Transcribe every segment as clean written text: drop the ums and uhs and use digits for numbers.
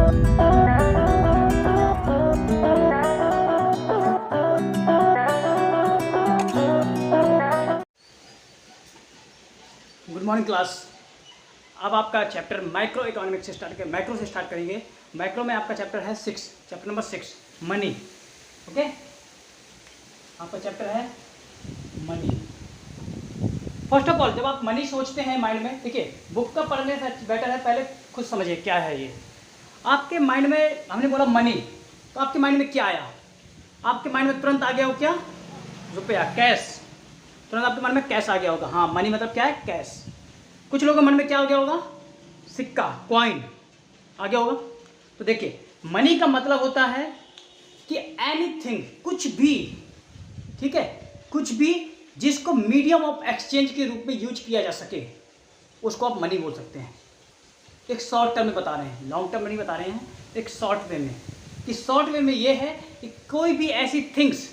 Good morning class. अब आपका chapter micro economics से मैक्रो से स्टार्ट करेंगे। मैक्रो में आपका चैप्टर है 6, चैप्टर नंबर 6 मनी। ओके, आपका चैप्टर है मनी। फर्स्ट ऑफ ऑल जब आप मनी सोचते हैं माइंड में, देखिए बुक का पढ़ने से बेटर है पहले खुद समझिए क्या है ये। आपके माइंड में हमने बोला मनी, तो आपके माइंड में क्या आया? आपके माइंड में तुरंत आ गया हो क्या? रुपया, कैश। तुरंत आपके मन में कैश आ गया होगा। हाँ, मनी मतलब क्या है? कैश। कुछ लोगों के मन में क्या हो गया होगा? सिक्का, कॉइन आ गया होगा। तो देखिए मनी का मतलब होता है कि एनीथिंग, कुछ भी, ठीक है, कुछ भी जिसको मीडियम ऑफ एक्सचेंज के रूप में यूज किया जा सके उसको आप मनी बोल सकते हैं। एक शॉर्ट टर्म में बता रहे हैं, लॉन्ग टर्म में नहीं बता रहे हैं, एक शॉर्ट वे में। कि शॉर्ट वे में ये है कि कोई भी ऐसी थिंग्स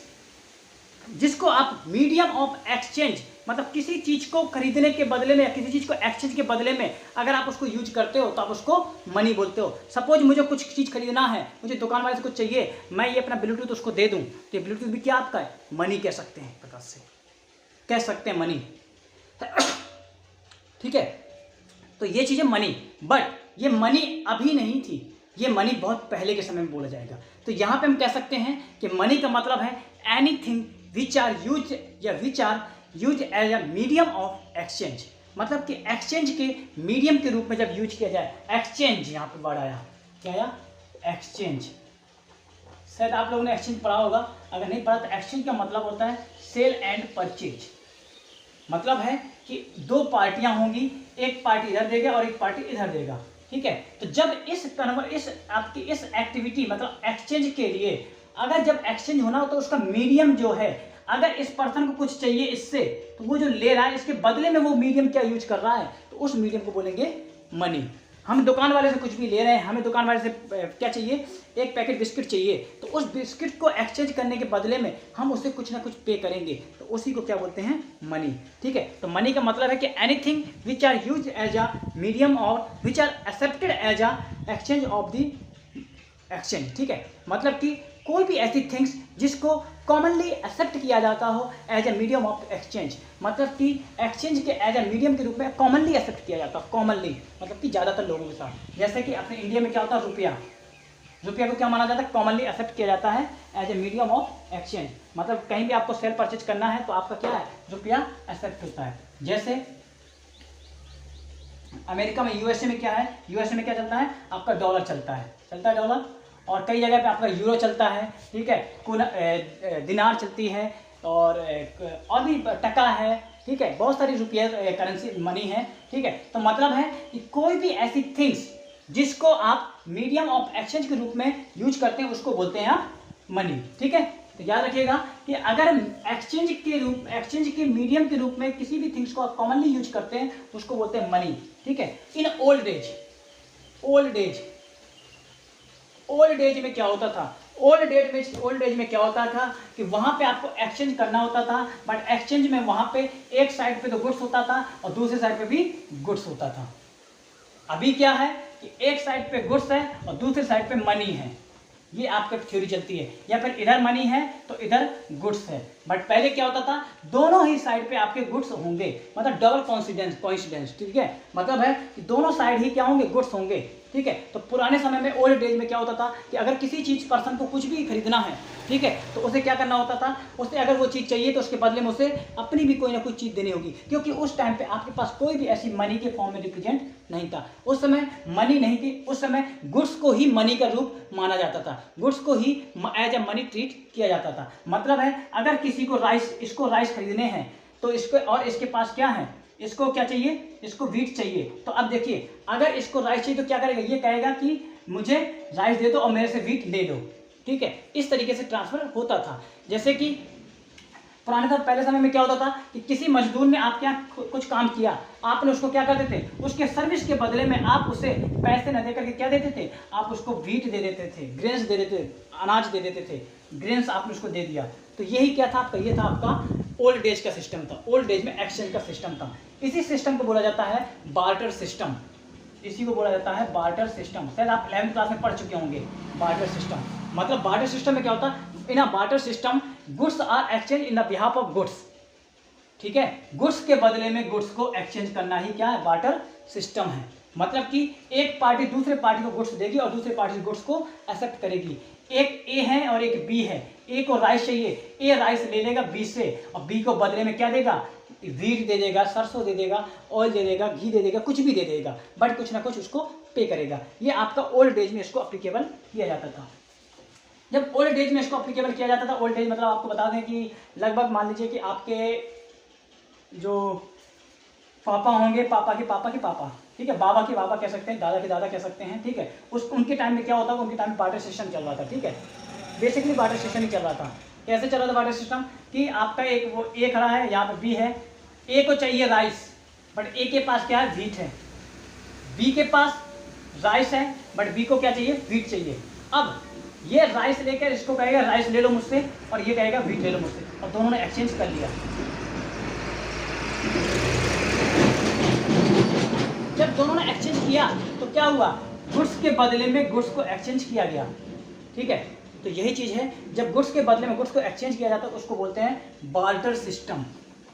जिसको आप मीडियम ऑफ एक्सचेंज, मतलब किसी चीज़ को खरीदने के बदले में या किसी चीज़ को एक्सचेंज के बदले में अगर आप उसको यूज करते हो तो आप उसको मनी बोलते हो। सपोज मुझे कुछ चीज़ खरीदना है, मुझे दुकान वाले से कुछ चाहिए, मैं ये अपना ब्लूटूथ उसको दे दूं तो ये ब्लूटूथ भी क्या आपका है? मनी कह सकते हैं, प्रकार से कह सकते हैं मनी। ठीक है, तो ये चीज़ें मनी। बट ये मनी अभी नहीं थी, ये मनी बहुत पहले के समय में बोला जाएगा। तो यहाँ पे हम कह सकते हैं कि मनी का मतलब है anything which are use as a medium of exchange. मतलब कि एक्सचेंज के मीडियम के रूप में जब यूज किया जाए। एक्सचेंज यहाँ पे वर्ड आया, क्या आया? एक्सचेंज। शायद आप लोगों ने एक्सचेंज पढ़ा होगा, अगर नहीं पढ़ा तो एक्सचेंज का मतलब होता है सेल एंड परचेज। मतलब है कि दो पार्टियां होंगी, एक पार्टी इधर देगा और एक पार्टी इधर देगा। ठीक है, तो जब इस आपकी इस एक्टिविटी मतलब एक्सचेंज के लिए अगर जब एक्सचेंज होना हो तो उसका मीडियम जो है, अगर इस पर्सन को कुछ चाहिए इससे, तो वो जो ले रहा है इसके बदले में वो मीडियम क्या यूज कर रहा है, तो उस मीडियम को बोलेंगे मनी। हम दुकान वाले से कुछ भी ले रहे हैं, हमें दुकान वाले से क्या चाहिए? एक पैकेट बिस्किट चाहिए, तो उस बिस्किट को एक्सचेंज करने के बदले में हम उससे कुछ ना कुछ पे करेंगे, तो उसी को क्या बोलते हैं? मनी। ठीक है, तो मनी का मतलब है कि anything which are use as a medium और which are accepted as a exchange of the exchange. ठीक है, मतलब कि कोई भी ऐसी थिंग्स जिसको कॉमनली एक्सेप्ट किया जाता हो as a medium of exchange. मतलब कि एक्सचेंज के एज ए मीडियम के रूप में कॉमनली एक्सेप्ट किया जाता है। कॉमनली मतलब कि ज़्यादातर लोगों के साथ, जैसे कि अपने इंडिया में क्या होता है? रुपया। रुपया को क्या माना जाता है? कॉमनली एक्सेप्ट किया जाता है as a medium of exchange. मतलब कहीं भी आपको सेल परचेज करना है तो आपका क्या है? रुपया एक्सेप्ट होता है। जैसे अमेरिका में, यूएसए में क्या है? यूएसए में क्या चलता है? आपका डॉलर चलता है डॉलर। और कई जगह पे आपका यूरो चलता है। ठीक है, दिनार चलती है और भी टका है। ठीक है, बहुत सारी रुपया करेंसी मनी है। ठीक है, तो मतलब है कि कोई भी ऐसी थिंग्स जिसको आप मीडियम ऑफ एक्सचेंज के रूप में यूज करते हैं उसको बोलते हैं आप मनी। ठीक है, तो याद रखिएगा कि अगर एक्सचेंज के मीडियम के रूप में किसी भी थिंग्स को आप कॉमनली यूज करते हैं उसको बोलते हैं मनी। ठीक है, इन ओल्ड एज में क्या होता था? ओल्ड एज में क्या होता था कि वहां पे आपको एक्सचेंज करना होता था, बट एक्सचेंज में वहां पे एक साइड पे तो गुड्स होता था और दूसरे साइड पे भी गुड्स होता था। अभी क्या है कि एक साइड पे गुड्स है और दूसरे साइड पे मनी है। ये आपका थ्योरी चलती है, या फिर इधर मनी है तो इधर गुड्स है। बट पहले क्या होता था? दोनों ही साइड पे आपके गुड्स होंगे, मतलब डबल कोइंसिडेंस। ठीक है, मतलब है कि दोनों साइड ही क्या होंगे? गुड्स होंगे। ठीक है, तो पुराने समय में ओल्ड एज में क्या होता था कि अगर किसी चीज़ पर्सन को कुछ भी खरीदना है, ठीक है, तो उसे क्या करना होता था? उसे अगर वो चीज़ चाहिए तो उसके बदले में उसे अपनी भी कोई ना कोई चीज़ देनी होगी, क्योंकि उस टाइम पे आपके पास कोई भी ऐसी मनी के फॉर्म में रिप्रेजेंट नहीं था। उस समय मनी नहीं थी, उस समय गुड्स को ही मनी का रूप माना जाता था, गुड्स को ही एज ए मनी ट्रीट किया जाता था। मतलब है अगर किसी को इसको राइस खरीदने हैं तो इसको, और इसके पास क्या है? इसको क्या चाहिए? इसको व्हीट चाहिए। तो अब देखिए अगर इसको राइस चाहिए तो क्या करेगा? ये कहेगा कि मुझे राइस दे दो और मेरे से व्हीट ले लो। ठीक है, इस तरीके से ट्रांसफर होता था। जैसे कि पहले समय में क्या होता था कि किसी मजदूर ने आपके यहाँ कुछ काम किया, आपने उसको क्या करते थे? उसके सर्विस के बदले में आप उसे पैसे न देकर के क्या देते थे? आप उसको व्हीट दे देते थे, ग्रेन्स दे देते थे, अनाज दे देते थे, ग्रेन्स आपने उसको दे दिया। तो यही क्या था आपका? ये था आपका ओल्ड एज का सिस्टम था। ओल्ड एज में एक्सचेंज का सिस्टम था। इसी सिस्टम को बोला जाता है बार्टर सिस्टम। इसी को बोला जाता है बार्टर सिस्टम। शायद आप 11th क्लास में पढ़ चुके होंगे बार्टर सिस्टम। मतलब बार्टर सिस्टम में क्या होता है, in a barter system goods are exchange in the behalf of goods. ठीक है, गुड्स के बदले में गुड्स को एक्सचेंज करना ही क्या है, बार्टर सिस्टम है। मतलब कि एक पार्टी दूसरे पार्टी को गुड्स देगी और दूसरे पार्टी गुड्स को एक्सेप्ट करेगी। एक ए है और एक बी है, ए को राइस चाहिए, ए राइस ले लेगा बी से और बी को बदले में क्या देगा, वीट दे देगा, सरसों दे देगा, ऑयल दे देगा, घी दे देगा, कुछ भी दे देगा, बट कुछ ना कुछ उसको पे करेगा। ये आपका ओल्ड एज में इसको अप्लीकेबल किया जाता था। जब ओल्ड एज में इसको अप्लीकेबल किया जाता था, ओल्ड एज मतलब आपको बता दें कि लगभग मान लीजिए कि आपके जो पापा होंगे, पापा के पापा, ठीक है, बाबा के बाबा कह सकते हैं, दादा के दादा कह सकते हैं, ठीक है, उनके टाइम में क्या होता है, उनके टाइम में बार्टर सिस्टम चल रहा था। ठीक है, बेसिकली बार्टर सिस्टम ही चल रहा था। कैसे चल रहा था बार्टर सिस्टम कि आपका एक वो ए खड़ा है, यहाँ पे बी है, ए को चाहिए राइस बट ए के पास क्या है, व्हीट है, बी के पास राइस है बट बी को क्या चाहिए, व्हीट चाहिए। अब ये राइस लेकर इसको कहेगा राइस ले लो मुझसे और ये कहेगा व्हीट ले लो मुझसे, और दोनों ने एक्सचेंज कर लिया। जब दोनों ने एक्सचेंज किया तो क्या हुआ, गुड्स के बदले में गुड्स को एक्सचेंज किया गया। ठीक है, तो यही चीज़ है, जब गुड्स के बदले में गुड्स को एक्सचेंज किया जाता है उसको बोलते हैं बार्टर सिस्टम।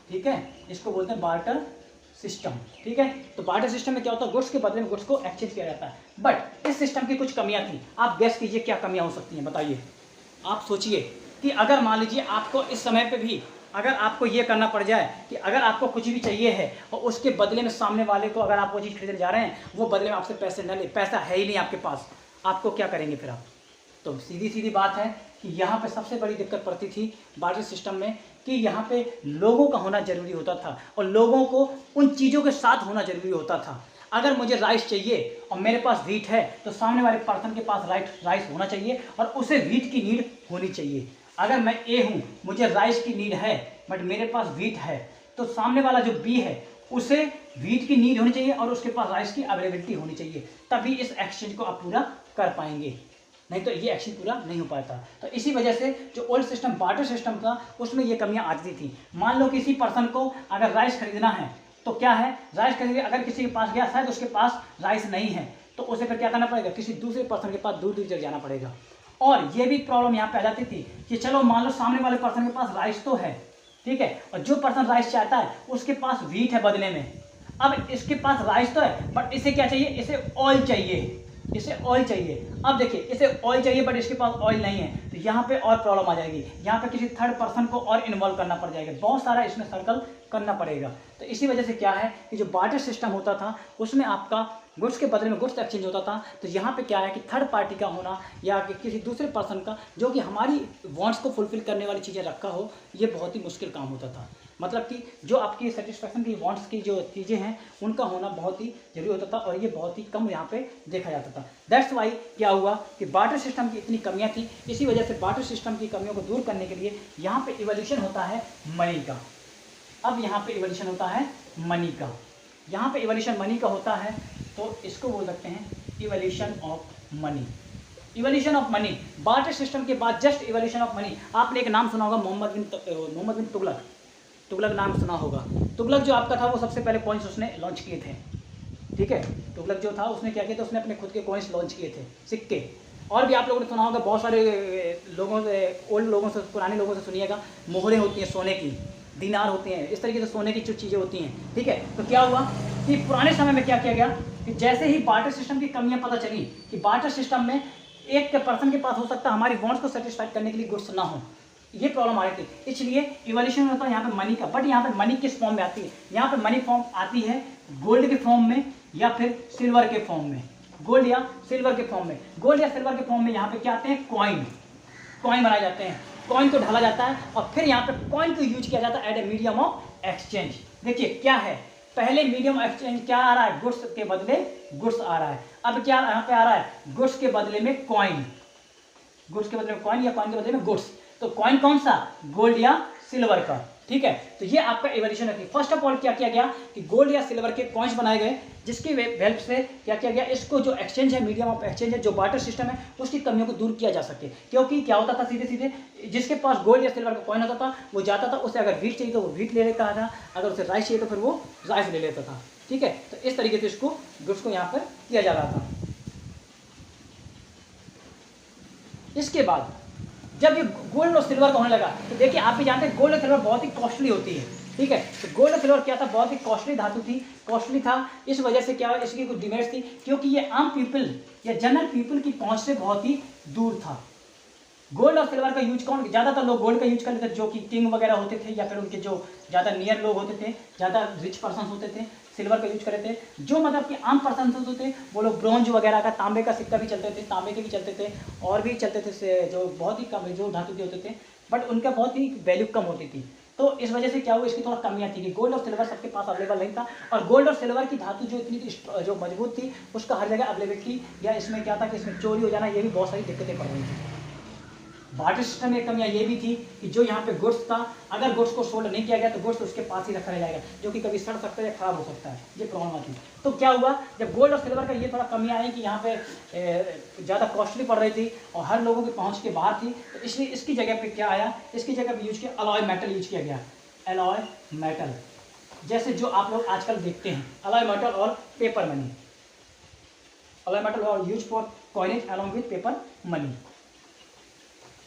ठीक है, इसको बोलते हैं बार्टर सिस्टम। ठीक है, तो बार्टर सिस्टम में क्या होता है, गुड्स के बदले में गुड्स को एक्सचेंज किया जाता है। बट इस सिस्टम की कुछ कमियां थी। आप गेस कीजिए क्या कमियां हो सकती हैं, बताइए। आप सोचिए कि अगर मान लीजिए आपको इस समय पे भी अगर आपको ये करना पड़ जाए कि अगर आपको कुछ भी चाहिए है और उसके बदले में सामने वाले को, अगर आप वो चीज़ खरीदने जा रहे हैं, वो बदले में आपसे पैसे न ले, पैसा है ही नहीं आपके पास, आपको क्या करेंगे फिर आप। तो सीधी सीधी बात है कि यहाँ पे सबसे बड़ी दिक्कत पड़ती थी बार्टर सिस्टम में कि यहाँ पे लोगों का होना जरूरी होता था और लोगों को उन चीज़ों के साथ होना जरूरी होता था। अगर मुझे राइस चाहिए और मेरे पास व्हीट है तो सामने वाले पर्सन के पास राइस होना चाहिए और उसे व्हीट की नीड होनी चाहिए। अगर मैं ए हूँ, मुझे राइस की नीड है बट मेरे पास व्हीट है, तो सामने वाला जो बी है उसे व्हीट की नीड होनी चाहिए और उसके पास राइस की अवेलेबिलिटी होनी चाहिए, तभी इस एक्सचेंज को आप पूरा कर पाएंगे, नहीं तो ये एक्सचेंज पूरा नहीं हो पाता। तो इसी वजह से जो ओल्ड सिस्टम बार्टर सिस्टम था उसमें ये कमियां आती थी। मान लो किसी पर्सन को अगर राइस खरीदना है तो क्या है, राइस खरीदे, अगर किसी के पास गया शायद उसके पास राइस नहीं है तो उसे फिर क्या करना पड़ेगा, किसी दूसरे पर्सन के पास दूर दूर तक जाना पड़ेगा। और ये भी प्रॉब्लम यहाँ पे आ जाती थी कि चलो मान लो सामने वाले पर्सन के पास राइस तो है, ठीक है, और जो पर्सन राइस चाहता है उसके पास व्हीट है बदले में। अब इसके पास राइस तो है बट इसे क्या चाहिए, इसे ऑयल चाहिए, इसे ऑयल चाहिए। अब देखिए इसे ऑयल चाहिए बट इसके पास ऑयल नहीं है, तो यहाँ पे और प्रॉब्लम आ जाएगी। यहाँ पे किसी थर्ड पर्सन को और इन्वॉल्व करना पड़ जाएगा, बहुत सारा इसमें सर्कल करना पड़ेगा। तो इसी वजह से क्या है कि जो बार्टर सिस्टम होता था उसमें आपका गुड्स के बदले में गुड्स एक्सचेंज होता था। तो यहाँ पे क्या है कि थर्ड पार्टी का होना या कि किसी दूसरे पर्सन का जो कि हमारी वांट्स को फुलफिल करने वाली चीज़ें रखा हो, ये बहुत ही मुश्किल काम होता था। मतलब कि जो आपकी सेटिस्फैक्शन की वांट्स की जो चीज़ें हैं उनका होना बहुत ही जरूरी होता था और ये बहुत ही कम यहाँ पे देखा जाता था। दैट्स वाई क्या हुआ कि बार्टर सिस्टम की इतनी कमियाँ थी। इसी वजह से बार्टर सिस्टम की कमियों को दूर करने के लिए यहाँ पे इवोल्यूशन होता है मनी का। अब यहाँ पे इवोल्यूशन होता है मनी का, यहाँ पे इवोल्यूशन मनी का होता है, तो इसको बोल सकते हैं evolution of money. Evolution of money, barter system के बाद जस्ट इवोल्यूशन ऑफ मनी। आपने एक नाम सुना होगा, मोहम्मद बिन तुगलक, तुगलक नाम सुना होगा। तुगलक जो आपका था वो सबसे पहले कॉइन्स उसने लॉन्च किए थे। ठीक है, तुगलक जो था उसने क्या किया था, उसने अपने खुद के कॉइन्स लॉन्च किए थे, सिक्के। और भी आप लोगों ने सुना होगा, बहुत सारे लोगों से, ओल्ड लोगों से, पुराने लोगों से सुनिएगा, मोहरें होती हैं सोने की, दीनार होते हैं, इस तरीके से सोने की जो चीज़ें होती हैं। ठीक है, तो क्या हुआ कि पुराने समय में क्या किया गया कि जैसे ही बार्टर सिस्टम की कमियां पता चली कि बार्टर सिस्टम में एक पर्सन के पास हो सकता है हमारी वांट्स को सेटिस्फाइड करने के लिए गुड्स ना हो, ये प्रॉब्लम आ रही थी। इसलिए इवोल्यूशन होता है यहाँ पे मनी का। बट यहाँ पे मनी किस फॉर्म में आती है, यहाँ पे मनी फॉर्म आती है गोल्ड के फॉर्म में या फिर सिल्वर के फॉर्म में, गोल्ड या सिल्वर के फॉर्म में। गोल्ड या सिल्वर के फॉर्म में यहाँ पे क्या आते हैं, कॉइन, कॉइन बनाए जाते हैं, कॉइन को ढाला जाता है और फिर यहाँ पे कॉइन को यूज किया जाता है at a medium of exchange. देखिए क्या है, पहले मीडियम ऑफ एक्सचेंज क्या आ रहा है, गुड्स के बदले गुड्स आ रहा है। अब क्या यहाँ पे आ रहा है, गुड्स के बदले में कॉइन, गुड्स के बदले में कॉइन या कॉइन के बदले में गुड्स। तो कॉइन कौन सा, गोल्ड या सिल्वर का। ठीक है, तो ये आपका इवोल्यूशन है। फर्स्ट ऑफ ऑल क्या किया गया कि गोल्ड या सिल्वर के कॉइन्स बनाए गए, जिसकी हेल्प से क्या किया गया, इसको जो एक्सचेंज है, मीडियम ऑफ एक्सचेंज है, जो बार्टर सिस्टम है, उसकी कमियों को दूर किया जा सके। क्योंकि क्या होता था, सीधे सीधे जिसके पास गोल्ड या सिल्वर का कॉइन होता था वो जाता था, उसे अगर व्हीट चाहिए तो वो व्हीट ले लेता था, अगर उसे राइस चाहिए तो फिर वो राइस ले लेता था। ठीक है। तो इस तरीके से इसको गुड्स को यहाँ पर किया जा रहा था। इसके बाद जब ये गोल्ड और सिल्वर का होने लगा तो देखिए आप भी जानते हैं गोल्ड और सिल्वर बहुत ही कॉस्टली होती है, ठीक है। तो गोल्ड और सिल्वर क्या था, बहुत ही कॉस्टली धातु थी, कॉस्टली था। इस वजह से क्या, इसकी कुछ डिमेरिट्स थी, क्योंकि ये आम पीपल या जनरल पीपल की पहुंच से बहुत ही दूर था। गोल्ड और सिल्वर का यूज कौन, ज़्यादातर लोग गोल्ड का यूज करते थे, जो कि किंग वगैरह होते थे या फिर उनके जो ज़्यादा नियर लोग होते थे, ज़्यादा रिच पर्सन होते थे, सिल्वर का यूज करते थे। जो मतलब कि आम पर्सन होते थे वो लोग ब्रॉन्ज वगैरह का, तांबे का सिक्का भी चलते थे, तांबे के भी चलते थे, और भी चलते थे जो बहुत ही कम जो धातु के होते थे, बट उनका बहुत ही वैल्यू कम होती थी। तो इस वजह से क्या हुआ, इसकी थोड़ा कमियाँ थी कि गोल्ड और सिल्वर सबके पास अवेलेबल नहीं था, और गोल्ड और सिल्वर की धातु जो इतनी जो मजबूत थी उसका हर जगह अवेलेबिलिटी, या इसमें क्या था कि इसमें चोरी हो जाना, ये भी बहुत सारी दिक्कतें पड़ रही थी। बार्टर सिस्टम में कमियाँ ये भी थी कि जो यहाँ पे गुड्स था, अगर गुड्स को सोल्ड नहीं किया गया तो गुड्स उसके पास ही रखा रह जाएगा, जो कि कभी सड़ सकता है या खराब हो सकता है, ये प्रॉब्लम थी। तो क्या हुआ, जब गोल्ड और सिल्वर का ये थोड़ा कमियाँ आई कि यहाँ पे ज़्यादा कॉस्टली पड़ रही थी और हर लोगों की पहुँच के बाहर थी, तो इसलिए इसकी जगह पर क्या आया, इसकी जगह पर यूज किया अलॉय मेटल यूज किया गया। अलॉय मेटल जैसे जो आप लोग आजकल देखते हैं, अलॉय मेटल और पेपर मनी। अलॉय मेटल और use for coinage along with paper money,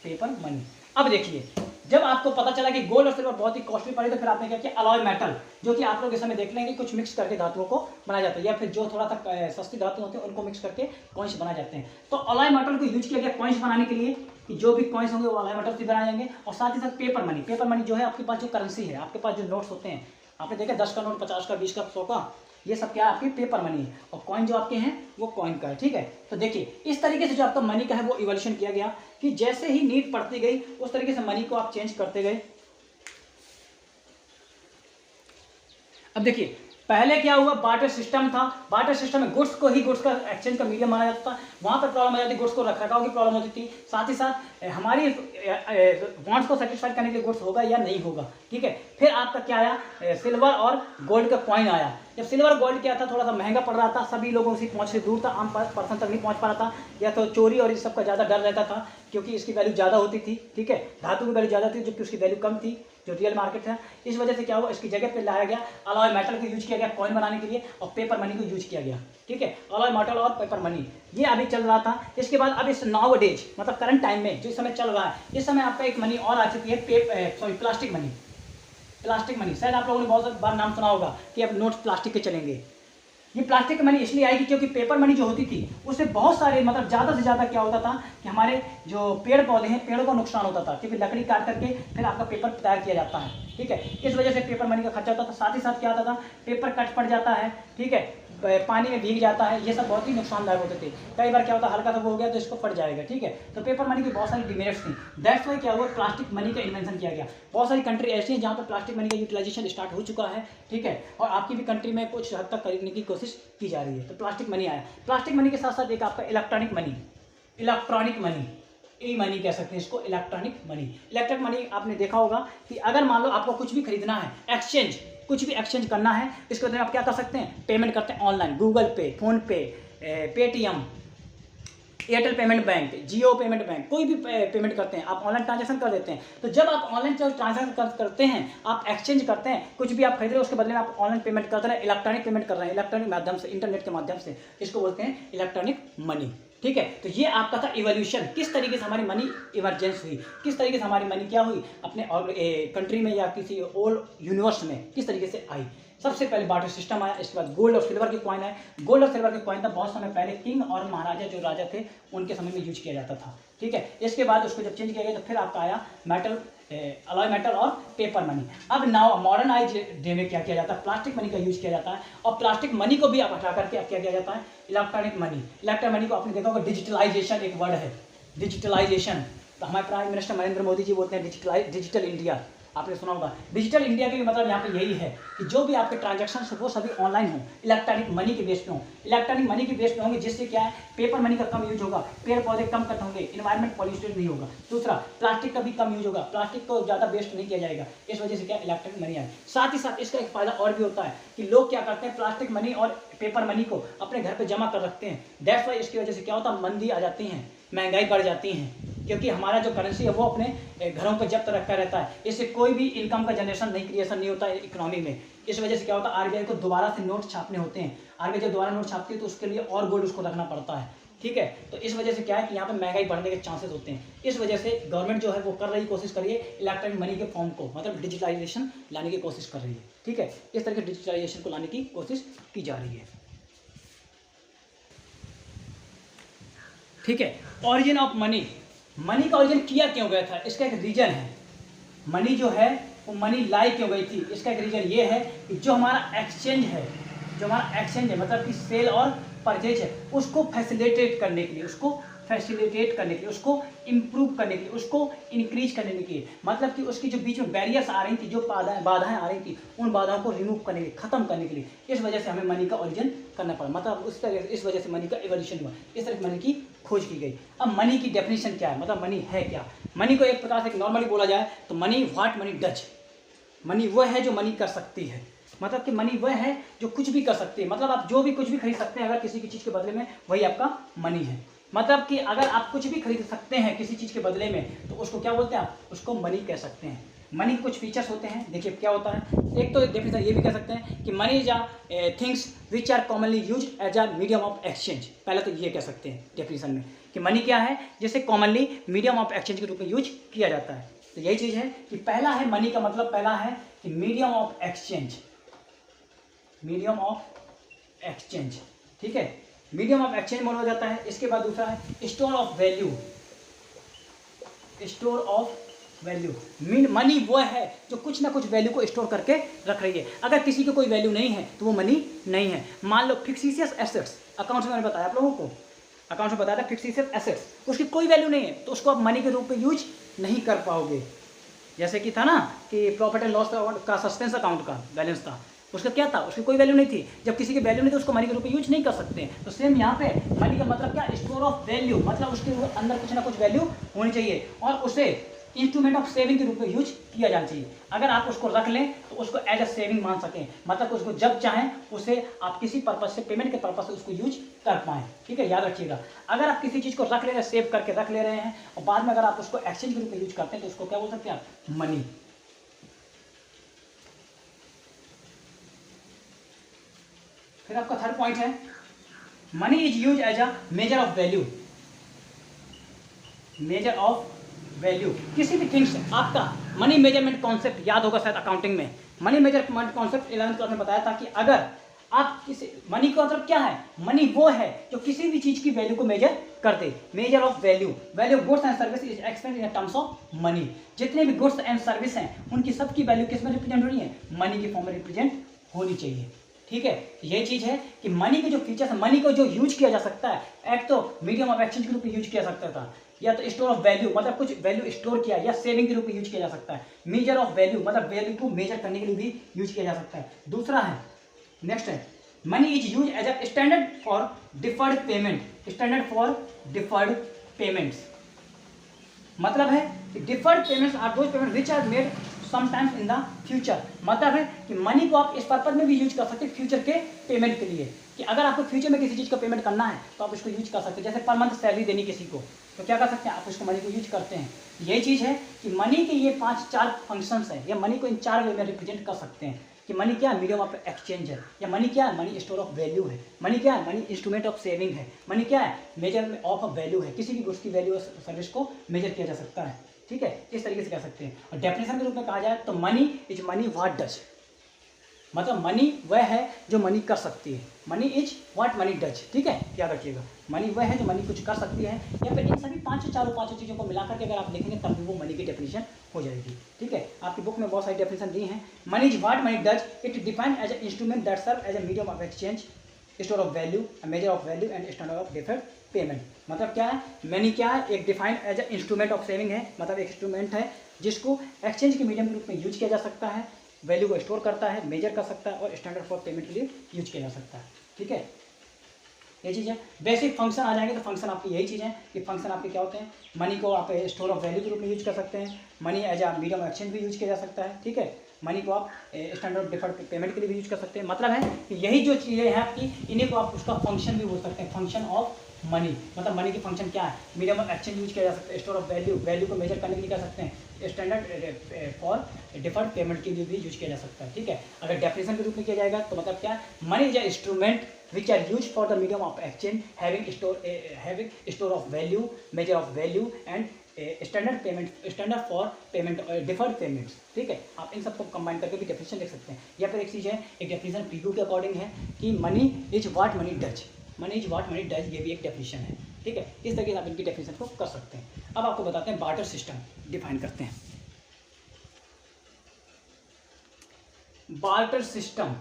paper money. अब देखिए, जब आपको पता चला कि गोल्ड और सिल्वर बहुत ही कॉस्टली पड़े तो फिर आपने क्या किया, अलॉय मेटल, जो कि आप लोग इस समय देख लेंगे कुछ मिक्स करके धातुओं को बनाया जाता है, या फिर जो थोड़ा सा सस्ती धातु होते हैं उनको मिक्स करके कॉइन्स बनाए जाते हैं। तो अलॉय मेटल को यूज किया गया कॉइन्स बनाने के लिए, कि जो भी कॉइन्स होंगे वो अलॉय मेटल से बनाए जाएंगे। और साथ ही साथ पेपर मनी, पेपर मनी जो है आपके पास जो करेंसी है, आपके पास जो नोट्स होते हैं, आपने देखा 10 का नोट, 50 का, 20 का, 100 का, ये सब क्या है आपके पेपर मनी है, और कॉइन जो आपके हैं वो कॉइन का है, ठीक है। तो देखिए इस तरीके से जो आपका मनी का है वो इवोल्यूशन किया गया, कि जैसे ही नीड पड़ती गई उस तरीके से मनी को आप चेंज करते गए। अब देखिए पहले क्या हुआ, बार्टर सिस्टम था। बार्टर सिस्टम में गुड्स को ही गुड्स का एक्सचेंज का मीडियम माना जाता था, वहां पर प्रॉब्लम आ जाती, गुड्स को रखरखाव की प्रॉब्लम होती थी, साथ ही साथ हमारी वांट्स को सेटिस्फाई करने के लिए गुड्स होगा या नहीं होगा, ठीक है। फिर आपका क्या आया, सिल्वर और गोल्ड का कॉइन आया। जब सिल्वर गोल्ड क्या था, थोड़ा सा महंगा पड़ रहा था, सभी लोगों से पहुंच से दूर था, आम पर्सन तक नहीं पहुंच पा रहा था, या तो चोरी और इस सब का ज़्यादा डर रहता था, क्योंकि इसकी वैल्यू ज़्यादा होती थी, ठीक है, धातु की वैल्यू ज़्यादा थी जबकि उसकी वैल्यू कम थी जो रियल मार्केट था। इस वजह से क्या हुआ, इसकी जगह पे लाया गया अलॉय मेटल को यूज किया गया कॉइन बनाने के लिए, और पेपर मनी को यूज किया गया, ठीक है। अलॉय मेटल और पेपर मनी ये अभी चल रहा था। इसके बाद अब इस नाउ डेज मतलब करंट टाइम में जो इस समय चल रहा है, इस समय आपका एक मनी और आ चुकी है, प्लास्टिक मनी। प्लास्टिक मनी शायद आप लोगों ने बहुत बार नाम सुना होगा कि अब नोट्स प्लास्टिक के चलेंगे। ये प्लास्टिक मनी इसलिए आएगी क्योंकि पेपर मनी जो होती थी उससे बहुत सारे मतलब ज़्यादा से ज़्यादा क्या होता था कि हमारे जो पेड़ पौधे हैं, पेड़ों का नुकसान होता था, क्योंकि लकड़ी काट करके फिर आपका पेपर तैयार किया जाता है, ठीक है। इस वजह से पेपर मनी का खर्चा होता था। साथ ही साथ क्या होता था, पेपर कट पड़ जाता है, ठीक है, पानी में भीग जाता है, ये सब बहुत ही नुकसानदायक होते थे। कई बार क्या होता है, हल्का सा वो हो गया तो इसको फट जाएगा, ठीक है। तो पेपर मनी की बहुत सारी डिमेरिट्स थी, दैट्स वाई क्या हुआ, प्लास्टिक मनी का इन्वेंशन किया गया। बहुत सारी कंट्री ऐसी हैं जहाँ पर प्लास्टिक मनी का यूटिलाइजेशन स्टार्ट हो चुका है, ठीक है, और आपकी भी कंट्री में कुछ हद तक खरीदने की कोशिश की जा रही है। तो प्लास्टिक मनी आया। प्लास्टिक मनी के साथ साथ एक आपका इलेक्ट्रॉनिक मनी, इलेक्ट्रॉनिक मनी, ई मनी कह सकते हैं इसको, इलेक्ट्रॉनिक मनी। इलेक्ट्रॉनिक मनी आपने देखा होगा कि अगर मान लो आपको कुछ भी खरीदना है, एक्सचेंज, कुछ भी एक्सचेंज करना है, इसके बाद आप क्या कर सकते हैं, पेमेंट करते हैं ऑनलाइन, गूगल पे, फोन पे, पेटीएम, एयरटेल पेमेंट बैंक, जियो पेमेंट बैंक, कोई भी पेमेंट करते हैं आप, ऑनलाइन ट्रांजैक्शन कर देते हैं। तो जब आप ऑनलाइन ट्रांजैक्शन करते हैं, आप एक्सचेंज करते हैं, कुछ भी आप खरीद रहे हो उसके बदले में आप ऑनलाइन पेमेंट कर रहे हैं, इलेक्ट्रॉनिक पेमेंट कर रहे हैं, इलेक्ट्रॉनिक माध्यम से, इंटरनेट के माध्यम से, इसको बोलते हैं इलेक्ट्रॉनिक मनी, ठीक है। तो ये आपका था इवोल्यूशन, किस तरीके से हमारी मनी इमरजेंस हुई, किस तरीके से हमारी मनी क्या हुई अपने कंट्री में या किसी ओल्ड यूनिवर्स में किस तरीके से आई। सबसे पहले बार्टर सिस्टम आया, इसके बाद गोल्ड और सिल्वर के कॉइन आए। गोल्ड और सिल्वर के कॉइन था बहुत समय पहले किंग और महाराजा जो राजा थे उनके समय में यूज किया जाता था, ठीक है। इसके बाद उसको जब चेंज किया गया तो फिर आपका आया मेटल, अलॉय मेटल और पेपर मनी। अब नाउ मॉडर्नाइज डे में क्या किया जाता है, प्लास्टिक मनी का यूज किया जाता है, और प्लास्टिक मनी को भी अब हटा करके अब क्या किया जाता है, इलेक्ट्रॉनिक मनी। इलेक्ट्रॉनिक मनी को आपने देखा होगा, डिजिटलाइजेशन एक वर्ड है, डिजिटलाइजेशन। तो हमारे प्राइम मिनिस्टर नरेंद्र मोदी जी बोलते हैं डिजिटल इंडिया, आपने सुना होगा। डिजिटल इंडिया के भी मतलब यहाँ पे यही है कि जो भी आपके ट्रांजैक्शन है वो सभी ऑनलाइन हो, इलेक्ट्रॉनिक मनी के बेस पे हो, इलेक्ट्रॉनिक मनी के बेस पे होंगे, जिससे क्या है, पेपर मनी का कम यूज होगा, पेड़ पौधे कम कट होंगे, इन्वायरमेंट पॉल्यूटेड नहीं होगा। दूसरा, प्लास्टिक का भी कम यूज होगा, प्लास्टिक को ज़्यादा वेस्ट नहीं किया जाएगा, इस वजह से क्या इलेक्ट्रॉनिक मनी आए। साथ ही साथ इसका एक फायदा और भी होता है कि लोग क्या करते हैं, प्लास्टिक मनी और पेपर मनी को अपने घर पर जमा कर रखते हैं, दैट्स वाई इसकी वजह से क्या होता है, मंदी आ जाती है, महंगाई बढ़ जाती है, क्योंकि हमारा जो करेंसी है वो अपने घरों पर जब्त रखा रहता है, इससे कोई भी इनकम का जनरेशन नहीं, क्रिएशन नहीं होता है इकोनॉमी में। इस वजह से क्या होता है, आरबीआई को दोबारा से नोट छापने होते हैं। आरबीआई जब दोबारा नोट छापती है तो उसके लिए और गोल्ड उसको रखना पड़ता है, ठीक है। तो इस वजह से क्या है कि यहाँ पे महंगाई बढ़ने के चांसेस होते हैं। इस वजह से गवर्नमेंट जो है वो कर रही कोशिश कर रही है इलेक्ट्रॉनिक मनी के फॉर्म को, मतलब डिजिटलाइजेशन लाने की कोशिश कर रही है, ठीक है। इस तरह के डिजिटलाइजेशन को लाने की कोशिश की जा रही है, ठीक है। ऑरिजिन ऑफ मनी, मनी का ऑरिजिन किया क्यों गया था, इसका एक रीजन है। मनी जो है वो मनी लाई क्यों गई थी, इसका एक रीजन ये है कि जो हमारा एक्सचेंज है, जो हमारा एक्सचेंज है मतलब कि सेल और परचेज है, उसको फैसिलिटेट करने के लिए, उसको इम्प्रूव करने के लिए, उसको इंक्रीज करने के लिए, मतलब कि उसकी जो बीच में बैरियर्स आ रही थी, जो बाधाएं आ रही थी, उन बाधाओं को रिमूव करने के लिए, खत्म करने के लिए, इस वजह से हमें मनी का ओरिजिन करना पड़ा, मतलब उस तरह इस वजह से मनी का एवोल्यूशन हुआ, इस तरह मनी की खोज की गई। अब मनी की डेफिनेशन क्या है, मतलब मनी है क्या। मनी को एक प्रकार से नॉर्मली बोला जाए तो money what money does, money वह है जो मनी कर सकती है, मतलब कि मनी वह है जो कुछ भी कर सकती है, मतलब आप जो भी कुछ भी खरीद सकते हैं अगर किसी की चीज़ के बदले में, वही आपका मनी है। मतलब कि अगर आप कुछ भी खरीद सकते हैं किसी चीज़ के बदले में तो उसको क्या बोलते हैं, आप उसको मनी कह सकते हैं। मनी के कुछ फीचर्स होते हैं, देखिए क्या होता है। एक तो डेफिनेशन ये भी कह सकते हैं कि money is things which are commonly use as a medium of exchange. पहले तो ये कह सकते हैं डेफिनेशन में कि मनी क्या है, जिसे कॉमनली मीडियम ऑफ एक्सचेंज के रूप में यूज किया जाता है। तो यही चीज़ है कि पहला है मनी का मतलब, पहला है कि medium of exchange, medium of exchange, ठीक है, मीडियम ऑफ एक्सचेंज बोला जाता है। इसके बाद दूसरा है store of value, store of value, money वो है जो कुछ ना कुछ वैल्यू को स्टोर करके रख रही है। अगर किसी की कोई वैल्यू नहीं है तो वो मनी नहीं है। मान लो फिक्सिशियस एसेट्स, अकाउंट्स में मैंने बताया आप लोगों को, अकाउंट्स में बताया था फिक्सिशियस एसेट्स, उसकी कोई वैल्यू नहीं है तो उसको आप मनी के रूप में यूज नहीं कर पाओगे। जैसे कि था ना कि प्रॉफिट एंड लॉस का सस्पेंस अकाउंट का बैलेंस था, उसका क्या था, उसकी कोई वैल्यू नहीं थी। जब किसी की वैल्यू नहीं थी उसको मनी के रूप में यूज नहीं कर सकते। तो सेम यहाँ पे मनी का मतलब क्या, स्टोर ऑफ वैल्यू, मतलब उसके अंदर कुछ ना कुछ वैल्यू होनी चाहिए और उसे इंस्ट्रूमेंट ऑफ सेविंग के रूप में यूज किया जाना चाहिए। अगर आप उसको रख लें तो उसको एज अ सेविंग मान सकें, मतलब उसको जब चाहें उसे आप किसी पर्पज से, पेमेंट के पर्पज से उसको यूज कर पाएँ, ठीक है, याद रखिएगा। अगर आप किसी चीज़ को रख ले रहे हैं, सेव करके रख ले रहे हैं और बाद में अगर आप उसको एक्सचेंज के रूप में यूज करते हैं तो उसको क्या बोल सकते हैं आप, मनी। फिर आपका थर्ड पॉइंट है money is use as a measure of value, measure of value किसी भी थिंग्स। आपका मनी मेजरमेंट कॉन्सेप्ट याद होगा शायद अकाउंटिंग में, money measurement concept 11th class में बताया था कि अगर आप किसी, मनी का मतलब क्या है, मनी वो है जो किसी भी चीज की वैल्यू को मेजर कर दे। Measure of value, value of goods and service is expressed in terms of money. जितने भी गुड्स एंड सर्विस हैं उनकी सबकी वैल्यू किस में रिप्रेजेंट हो रही है, मनी की फॉर्म में रिप्रेजेंट होनी चाहिए, ठीक है। ये चीज है कि मनी के जो फीचर्स है, मनी को जो यूज किया जा सकता है, एक तो मीडियम ऑफ एक्सचेंज के रूप में यूज किया सकता था, या तो स्टोर ऑफ वैल्यू मतलब कुछ वैल्यू स्टोर किया, या सेविंग के रूप में यूज किया जा सकता है। मेजर ऑफ वैल्यू मतलब वैल्यू को मेजर करने के लिए भी यूज किया जा सकता है। दूसरा है, नेक्स्ट है money is use as a standard for deferred payment, standard for deferred payments, मतलब है कि deferred payments are those payment which are made sometimes in the future. मतलब है कि मनी को आप इस पर्पज में भी यूज कर सकते हैं फ्यूचर के पेमेंट के लिए, कि अगर आपको फ्यूचर में किसी चीज़ का पेमेंट करना है तो आप इसको यूज कर सकते हैं। जैसे पर मंथ सैलरी देनी किसी को तो क्या कर सकते हैं आप, उसको मनी को यूज करते हैं। यही चीज़ है कि मनी के ये 5-4 फंक्शंस हैं, या मनी को इन 4 वे में रिप्रेजेंट कर सकते हैं कि मनी क्या है, मीडियम ऑफ एक्सचेंज है, या मनी क्या है, मनी स्टोर ऑफ वैल्यू है, मनी क्या है, मनी इंस्ट्रूमेंट ऑफ सेविंग है, मनी क्या है, मेजर ऑफ वैल्यू है, किसी भी गुड्स की वैल्यू सर्विस को मेजर किया जा सकता है, ठीक है, इस तरीके से कह सकते हैं। और डेफिनेशन के रूप में कहा जाए तो money is money what does, मतलब मनी वह है जो मनी कर सकती है, money is what money does, ठीक है, याद रखिएगा, मनी वह है जो मनी कुछ कर सकती है। या फिर इन सभी पांचों चीज़ों को मिलाकर के अगर आप देखेंगे तब भी वो मनी की डेफिनेशन हो जाएगी, ठीक है। आपकी बुक में बहुत सारी डेफिनेशन दी हैं। Money is what money does, it defined as a instrument that serve as a medium of exchange, store of value, measure of value and standard of deferred payment. मतलब क्या है, मनी क्या है, एक defined as a instrument of saving है, मतलब एक instrument है जिसको एक्सचेंज के मीडियम के रूप में यूज किया जा सकता है, वैल्यू को स्टोर करता है, मेजर कर सकता है और स्टैंडर्ड फॉर पेमेंट के लिए यूज किया जा सकता है, ठीक है। ये चीज़ है। बेसिक फंक्शन आ जाएंगे तो फंक्शन आपकी यही चीज़ है कि फंक्शन आपके क्या होते हैं, मनी को आप स्टोर ऑफ वैल्यू के रूप में यूज कर सकते हैं, मनी एज आ मीडियम एक्सचेंज भी यूज किया जा सकता है, ठीक है, मनी को आप स्टैंडर्ड डिफर्ड पेमेंट के लिए भी यूज कर सकते हैं। मतलब है कि यही जो चीज़ें हैं आपकी, इन्हीं को आप उसका फंक्शन भी बोल सकते हैं, फंक्शन ऑफ मनी। मतलब मनी की फंक्शन क्या है, मीडियम ऑफ एक्सचेंज यूज किया जा सकता है, स्टोर ऑफ वैल्यू, वैल्यू को मेजर करने के लिए कर सकते हैं, स्टैंडर्ड फॉर डिफर्ड पेमेंट के लिए भी यूज किया जा सकता है। ठीक है, अगर डेफिनेशन के रूप में किया जाएगा तो मतलब क्या है, money is a instrument which are used for the medium of exchange having store of value, measure of value and standard for payment deferred payments. ठीक है, आप इन सबको कंबाइन करके भी डेफिनेशन लिख सकते हैं। या फिर एक चीज़ है, एक डेफिनेशन पीयू के अकॉर्डिंग है कि money is what money does, money is what money does, ये भी एक डेफिनेशन है। ठीक है, इस तरीके से आप इनकी डेफिनेशन को कर सकते हैं। अब आपको बताते हैं बार्टर सिस्टम डिफाइन करते हैं। बार्टर सिस्टम,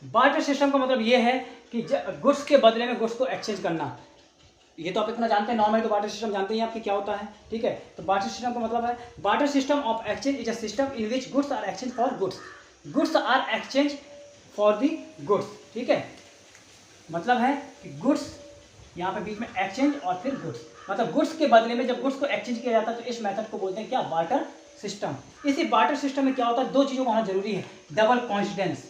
बार्टर सिस्टम का मतलब ये है कि गुड्स के बदले में गुड्स को एक्सचेंज करना। ये तो आप इतना जानते हैं, नॉर्मली तो बार्टर सिस्टम जानते हैं आपके क्या होता है। ठीक है, तो बार्टर सिस्टम का मतलब है barter system of exchange is a system in which goods are exchange for goods, goods are exchange for the goods. ठीक है, मतलब है कि गुड्स यहाँ पे बीच में एक्सचेंज और फिर गुड्स, मतलब गुड्स के बदले में जब गुड्स को एक्सचेंज किया जाता है तो इस मेथड को बोलते हैं क्या, बार्टर सिस्टम। इसी बार्टर सिस्टम में क्या होता है, दो चीज़ों का होना जरूरी है, double coincidence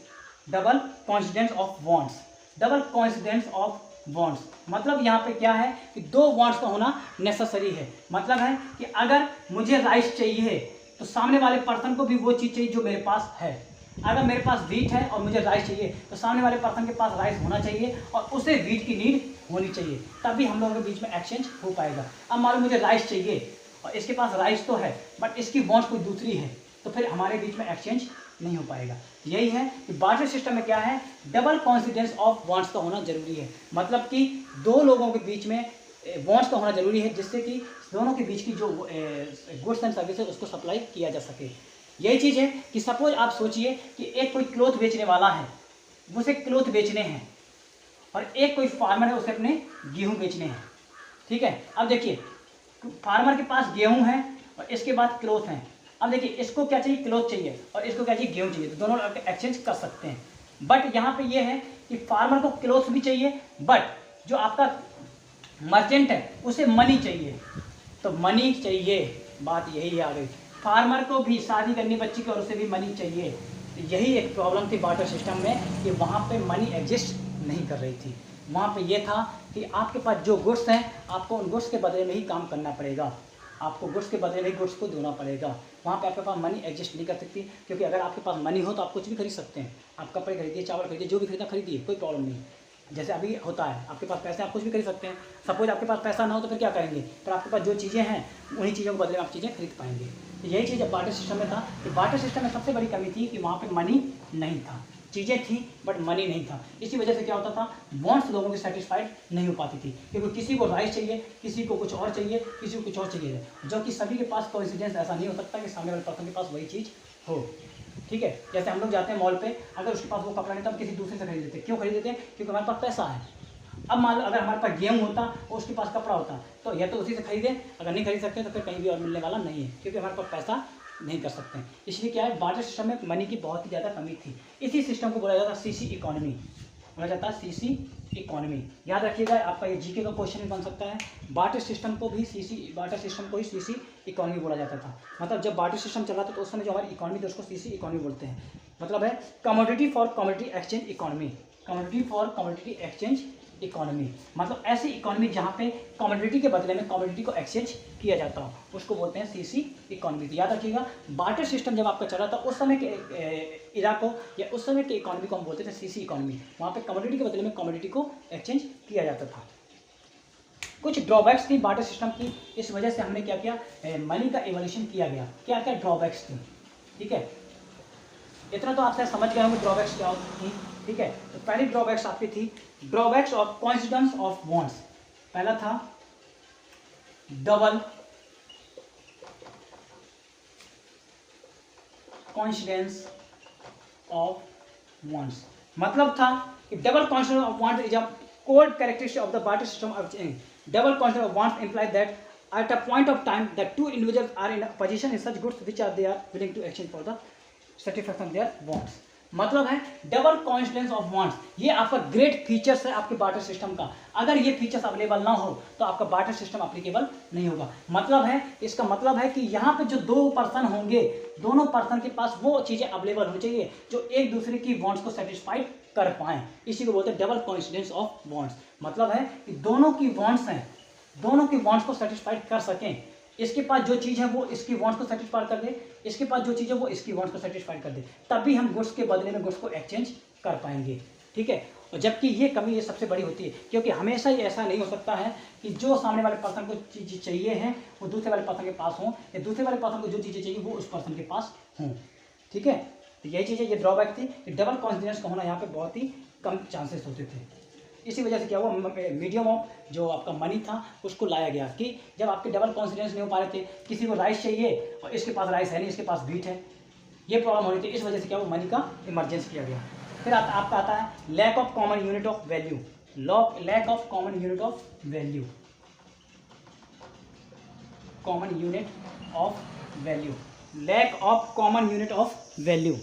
of bonds, double coincidence of bonds. मतलब यहाँ पे क्या है कि दो बॉन्ड्स का होना नेसेसरी है। मतलब है कि अगर मुझे राइस चाहिए तो सामने वाले पर्सन को भी वो चीज़ चाहिए जो मेरे पास है। अगर मेरे पास व्हीट है और मुझे राइस चाहिए तो सामने वाले पर्सन के पास राइस होना चाहिए और उसे व्हीट की नीड होनी चाहिए, तभी हम लोगों के बीच में एक्सचेंज हो पाएगा। अब मालूम मुझे राइस चाहिए और इसके पास राइस तो है बट इसकी बॉन्ड्स कोई दूसरी है, तो फिर हमारे बीच में एक्सचेंज नहीं हो पाएगा। यही है कि बार्टर सिस्टम में क्या है, डबल कोइंसिडेंस ऑफ बॉन्ड्स का होना जरूरी है। मतलब कि दो लोगों के बीच में बॉन्ड्स का होना जरूरी है जिससे कि दोनों के बीच की जो गुड्स एंड सर्विसेज उसको सप्लाई किया जा सके। यही चीज़ है कि सपोज आप सोचिए कि एक कोई क्लोथ बेचने वाला है, उसे क्लोथ बेचने हैं, और एक कोई फार्मर है उसे अपने गेहूँ बेचने हैं। ठीक है, अब देखिए फार्मर के पास गेहूँ है और इसके बाद क्लोथ हैं। अब देखिए इसको क्या चाहिए, क्लोथ चाहिए, और इसको क्या चाहिए, गेहूँ चाहिए, तो दोनों एक्सचेंज कर सकते हैं। बट यहाँ पे ये है कि फार्मर को क्लोथ भी चाहिए बट जो आपका मर्चेंट है उसे मनी चाहिए, तो मनी चाहिए, बात यही आ गई। फार्मर को भी शादी करनी बच्ची की और उसे भी मनी चाहिए। तो यही एक प्रॉब्लम थी बार्टर सिस्टम में कि वहाँ पे मनी एग्जिस्ट नहीं कर रही थी। वहाँ पे ये था कि आपके पास जो गुड्स हैं आपको उन गुड्स के बदले में ही काम करना पड़ेगा, आपको गुड्स के बदले में गुड्स को देना पड़ेगा। वहाँ पे आपके पास मनी एग्जिस्ट नहीं कर सकती, क्योंकि अगर आपके पास मनी हो तो आप कुछ भी खरीद सकते हैं। आप कपड़े खरीदिए, चावल खरीदिए, जो भी खरीदना खरीदिए, कोई प्रॉब्लम नहीं। जैसे अभी होता है आपके पास पैसे, आप कुछ भी खरीद सकते हैं। सपोज आपके पास पैसा ना हो तो फिर क्या करेंगे, फिर आपके पास जो चीज़ें हैं उन्हीं चीज़ों के बदले में आप चीज़ें खरीद पाएंगे। तो यही चीज़ बार्टर सिस्टम में था कि बार्टर सिस्टम में सबसे बड़ी कमी थी कि वहाँ पर मनी नहीं था, चीज़ें थी बट मनी नहीं था। इसी वजह से क्या होता था, बॉन्ड्स लोगों की सेटिस्फाइड नहीं हो पाती थी, क्योंकि किसी को राइस चाहिए, किसी को कुछ और चाहिए, किसी को कुछ और चाहिए, जो कि सभी के पास कोइंसिडेंस ऐसा नहीं हो सकता कि सामने वाले पर्सन के पास वही चीज़ हो। ठीक है, जैसे हम लोग जाते हैं मॉल पे, अगर उसके पास वो कपड़ा नहीं तो हम किसी दूसरे से खरीद लेते हैं। क्यों खरीद लेते हैं, क्योंकि हमारे पास पैसा है। अब मान लो अगर हमारे पास गेहूँ होता और उसके पास कपड़ा होता तो या तो उसी से खरीदें, अगर नहीं खरीद सकते तो फिर कहीं भी और मिलने वाला नहीं है, क्योंकि हमारे पास पैसा नहीं कर सकते हैं। इसलिए क्या है, बार्टर सिस्टम में मनी की बहुत ही ज़्यादा कमी थी। इसी सिस्टम को बोला जाता है सीसी इकोनॉमी, बोला जाता है सीसी इकोनॉमी। याद रखिएगा, आपका ये जीके का क्वेश्चन भी बन सकता है। बार्टर सिस्टम को ही सीसी इकोनॉमी बोला जाता था। मतलब जब बार्टर सिस्टम चला था तो उस समय जो हमारी इकोनॉमी थी उसको सीसी इकोनॉमी बोलते हैं। मतलब है commodity for commodity exchange economy, commodity for commodity exchange economy. मतलब ऐसी इकोनॉमी जहाँ पे कमोडिटी के बदले में कमोडिटी को एक्सचेंज किया जाता हो उसको बोलते हैं सीसी इकोनॉमी। तो याद रखिएगा, बार्टर सिस्टम जब आपका चला था उस समय के इरा को या उस समय के इकोनॉमी को हम बोलते थे सीसी इकोनॉमी। वहाँ पे कमोडिटी के बदले में कमोडिटी को एक्सचेंज किया जाता था। कुछ ड्रॉबैक्स थी बार्टर सिस्टम की, इस वजह से हमने क्या किया, मनी का एवोल्यूशन किया गया। क्या क्या ड्रॉबैक्स थी, ठीक है, इतना तो आप शायद समझ गए होंगे ड्रॉबैक्स क्या थी। ठीक है, तो पहली ड्रॉबैक्स आपकी थी drawbacks of coincidence of bonds. पहला था डबल कोइंसिडेंस ऑफ बॉन्ड्स। मतलब था कि double coincidence of bonds is a core characteristic of the barter system of double coincidence of bonds imply that at a point of time that two individuals are in a position in such goods which are they are willing to exchange for the satisfaction of their wants। मतलब है double coincidence of bonds, ये आपका great features है आपके barter system का। अगर ये features available ना हो तो आपका बार्टर सिस्टम एप्लीकेबल नहीं होगा। मतलब है, इसका मतलब है कि यहाँ पे जो दो पर्सन होंगे, दोनों पर्सन के पास वो चीज़ें अवेलेबल होनी चाहिए जो एक दूसरे की बॉन्ड्स को सेटिस्फाइड कर पाएँ। इसी को बोलते हैं डबल कोइंसिडेंस ऑफ बॉन्ड्स। मतलब है कि दोनों की बॉन्ड्स हैं, दोनों की बॉन्ड्स को सेटिस्फाइड कर सकें। इसके पास जो चीज़ है वो इसकी बॉन्ड्स को सेटिस्फाई कर दे, इसके पास जो चीज़ है वो इसकी बॉन्ड्स को सेटिस्फाई कर दे, तभी हम गुड्स के बदले में गुड्स को एक्सचेंज कर पाएंगे। ठीक है, और जबकि ये कमी ये सबसे बड़ी होती है, क्योंकि हमेशा ये ऐसा नहीं हो सकता है कि जो सामने वाले पर्सन को चीज़ चाहिए है वो दूसरे वाले पर्सन के पास हो, या दूसरे वाले पर्सन को जो चीज़ें चाहिए वो उस पर्सन के पास हों। ठीक है, तो यही चीज़ है, ये ड्रॉबैक थी कि डबल कॉन्फिडेंस का होना यहाँ पे बहुत ही कम चांसेस होते थे। इसी वजह से क्या हुआ, मीडियम ऑफ जो आपका मनी था उसको लाया गया कि जब आपके डबल कॉन्फिडेंस नहीं हो पा रहे थे, किसी को राइस चाहिए और इसके पास राइस है नहीं, इसके पास व्हीट है, ये प्रॉब्लम हो रही थी। इस वजह से क्या हुआ, मनी का इमरजेंस किया गया। फिर आपका आता है lack of common unit of value. Lack of common unit of value, common unit of value, lack of common unit of value,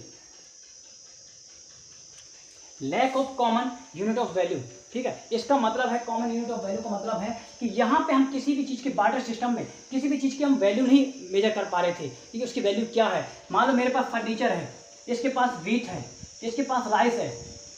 lack of common unit of value. ठीक है, इसका मतलब है कॉमन यूनिट ऑफ वैल्यू का मतलब है कि यहाँ पे हम किसी भी चीज़ के बार्टर सिस्टम में किसी भी चीज़ की हम वैल्यू नहीं मेजर कर पा रहे थे कि उसकी वैल्यू क्या है। मान लो मेरे पास फर्नीचर है, इसके पास व्हीट है, इसके पास राइस है।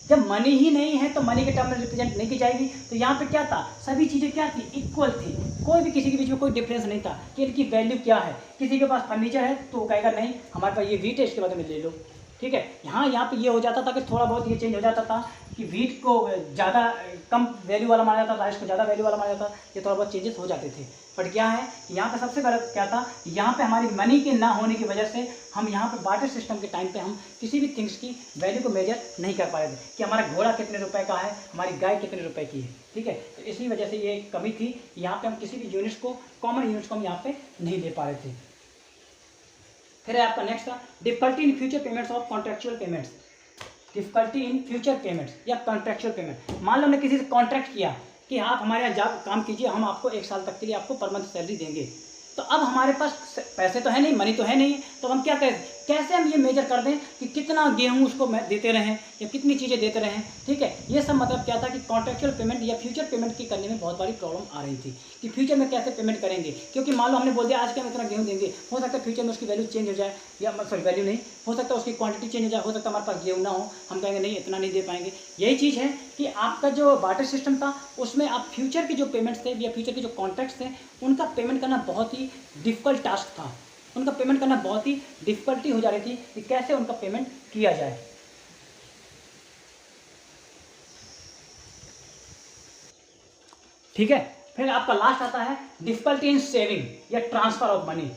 जब मनी ही नहीं है तो मनी के टर्म में रिप्रेजेंट नहीं की जाएगी। तो यहाँ पे क्या था, सभी चीज़ें क्या थी, इक्वल थी, कोई भी किसी के बीच में कोई डिफरेंस नहीं था कि इनकी वैल्यू क्या है। किसी के पास फर्नीचर है तो वो कहेगा नहीं हमारे पास ये व्हीट है, इसके बाद में ले लो। ठीक है, यहाँ पे ये हो जाता था कि थोड़ा बहुत ये चेंज हो जाता था कि व्हीट को ज़्यादा कम वैल्यू वाला माना जाता, राइस को ज़्यादा वैल्यू वाला माना जाता, ये थोड़ा बहुत चेंजेस हो जाते थे। बट क्या है, यहाँ पे सबसे गलत क्या था, यहाँ पे हमारी मनी के ना होने की वजह से हम यहाँ पे बार्टर सिस्टम के टाइम पे हम किसी भी थिंग्स की वैल्यू को मेजर नहीं कर पा रहे थे कि हमारा घोड़ा कितने रुपए का है, हमारी गाय कितने रुपए की है। ठीक है, तो इसी वजह से ये कमी थी, यहाँ पे हम किसी भी यूनिट्स को, कॉमन यूनिट्स को हम यहाँ पे नहीं दे पा रहे थे। फिर है आपका नेक्स्ट था difficulty in future payments of contractual payments. Difficulty in future payments या कॉन्ट्रेक्चुअल पेमेंट। मान लो हमने किसी से कॉन्ट्रैक्ट किया कि आप हमारे यहाँ जॉब काम कीजिए, हम आपको 1 साल तक के लिए आपको पर मंथ सैलरी देंगे। तो अब हमारे पास पैसे तो है नहीं, मनी तो है नहीं, तो हम क्या करें, कैसे हम ये मेजर कर दें कि कितना गेहूं उसको देते रहें या कितनी चीज़ें देते रहें। ठीक है, ये सब मतलब क्या था कि कॉन्ट्रेक्चुअल पेमेंट या फ्यूचर पेमेंट की करने में बहुत बड़ी प्रॉब्लम आ रही थी कि फ्यूचर में कैसे पेमेंट करेंगे। क्योंकि मान लो हमने बोल दिया आज के हम इतना गेहूँ देंगे, हो सकता है फ्यूचर में उसकी वैल्यू चेंज हो जाए, या सॉरी वैल्यू नहीं, हो सकता है उसकी क्वांटिटी चेंज हो जाए, हो सकता है हमारे पास गेहूँ ना हो, हम कहेंगे नहीं इतना नहीं दे पाएंगे। यही चीज़ है कि आपका जो बार्टर सिस्टम था उसमें आप फ्यूचर के जो पेमेंट्स थे या फ्यूचर के जो कॉन्ट्रैक्ट्स थे उनका पेमेंट करना बहुत ही डिफिकल्ट टास्क था, उनका पेमेंट करना बहुत ही डिफिकल्टी हो जा रही थी कि कैसे उनका पेमेंट किया जाए। ठीक है, फिर आपका लास्ट आता है डिफिकल्टी इन सेविंग या ट्रांसफर ऑफ मनी।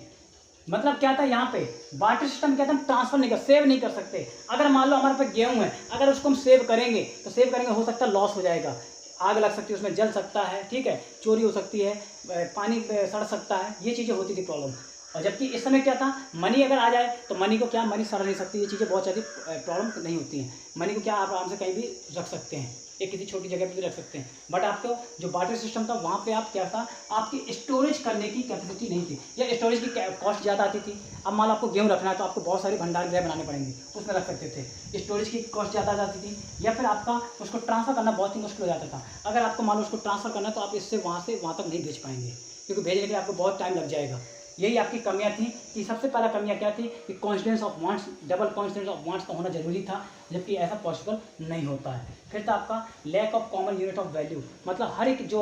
मतलब क्या था, यहाँ पे बार्टर सिस्टम क्या था, हम ट्रांसफर नहीं कर, सेव नहीं कर सकते। अगर मान लो हमारे पास गेहूं है, अगर उसको हम सेव करेंगे तो सेव करेंगे, हो सकता है लॉस हो जाएगा, आग लग सकती है, उसमें जल सकता है, ठीक है, चोरी हो सकती है, पानी सड़ सकता है, ये चीज़ें होती थी प्रॉब्लम। और जबकि इस समय क्या था, मनी अगर आ जाए तो मनी को क्या, मनी सड़ नहीं सकती, ये चीज़ें बहुत ज़्यादा प्रॉब्लम नहीं होती हैं। मनी को क्या आप आराम से कहीं भी रख सकते हैं, एक किसी छोटी जगह पे भी रख सकते हैं। बट आपको जो बार्टर सिस्टम था वहाँ पे आप क्या था, आपकी स्टोरेज करने की कैपेसिटी नहीं थी या स्टोरेज की कॉस्ट ज़्यादा आती थी। अब मान लो आपको गेहूँ रखना है तो आपको बहुत सारे भंडार गृह बनाने पड़ेंगे, उसमें रख सकते थे, स्टोरेज की कॉस्ट ज़्यादा आ जाती थी। या फिर आपका उसको ट्रांसफ़र करना बहुत ही मुश्किल हो जाता था। अगर आपको मान लो उसको ट्रांसफ़र करना है तो आप इससे वहाँ से वहाँ तक नहीं भेज पाएंगे, क्योंकि भेजने के लिए आपको बहुत टाइम लग जाएगा। यही आपकी कमियां थी कि सबसे पहला कमियां क्या थी कि Constance of wants, double Constance of wants का होना जरूरी था, जबकि ऐसा पॉसिबल नहीं होता है। फिर था आपका lack of common unit of value, मतलब हर एक जो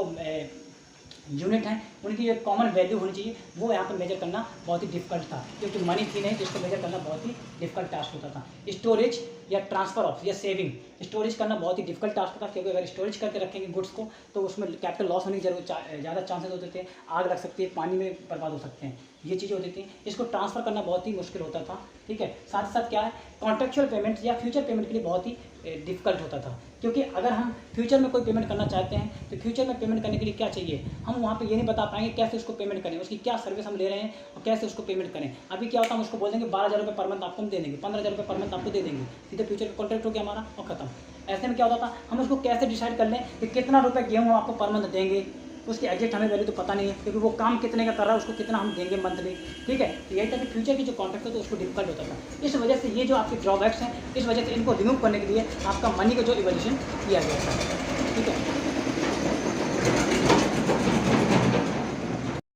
यूनिट हैं उनकी जो कॉमन वैल्यू होनी चाहिए वो यहाँ पर मेजर करना बहुत ही डिफिकल्ट था, क्योंकि मनी थी नहीं तो इसको मेजर करना बहुत ही डिफिकल्ट टास्क होता था। स्टोरेज या ट्रांसफर ऑफ या सेविंग, स्टोरेज करना बहुत ही डिफिकल्ट टास्क था, क्योंकि अगर स्टोरेज करके रखेंगे गुड्स को तो उसमें कैपिटल लॉस होने की ज़्यादा चांसेस होते थे, आग लग सकती है, पानी में बर्बाद हो सकते हैं, ये चीज़ें होती थी। इसको ट्रांसफ़र करना बहुत ही मुश्किल होता था। ठीक है, साथ ही साथ क्या है, कॉन्ट्रेक्चुअल पेमेंट या फ्यूचर पेमेंट के लिए बहुत ही डिफिकल्ट होता था, क्योंकि अगर हम फ्यूचर में कोई पेमेंट करना चाहते हैं तो फ्यूचर में पेमेंट करने के लिए क्या चाहिए, हम वहाँ पे ये नहीं बता पाएंगे कैसे उसको पेमेंट करें, उसकी क्या सर्विस हम ले रहे हैं और कैसे उसको पेमेंट करें। अभी क्या होता है, हम उसको बोल देंगे 12,000 रुपये पर मंथ आपको हम दे देंगे, 15,000 रुपये पर मंथ आपको दे देंगे, सीधे फ्यूचर का कॉन्ट्रैक्ट हो गया हमारा और खत्म। ऐसे में क्या होता था, हम उसको कैसे डिसाइड कर लें कि कितना रुपये गेहूँ हम आपको पर मंथ देंगे, उसकी एग्जैक्ट हमें वैल्यू तो पता नहीं है, क्योंकि वो काम कितने का कर रहा है, उसको कितना हम देंगे मंथली। ठीक है, तो यही था कि फ्यूचर की जो कॉन्ट्रैक्ट है तो उसको डिफिकल्ट होता था। इस वजह से ये जो आपके ड्रॉबैक्स हैं, इस वजह से इनको रिमूव करने के लिए आपका मनी का जो इवोल्यूशन किया गया था। ठीक है।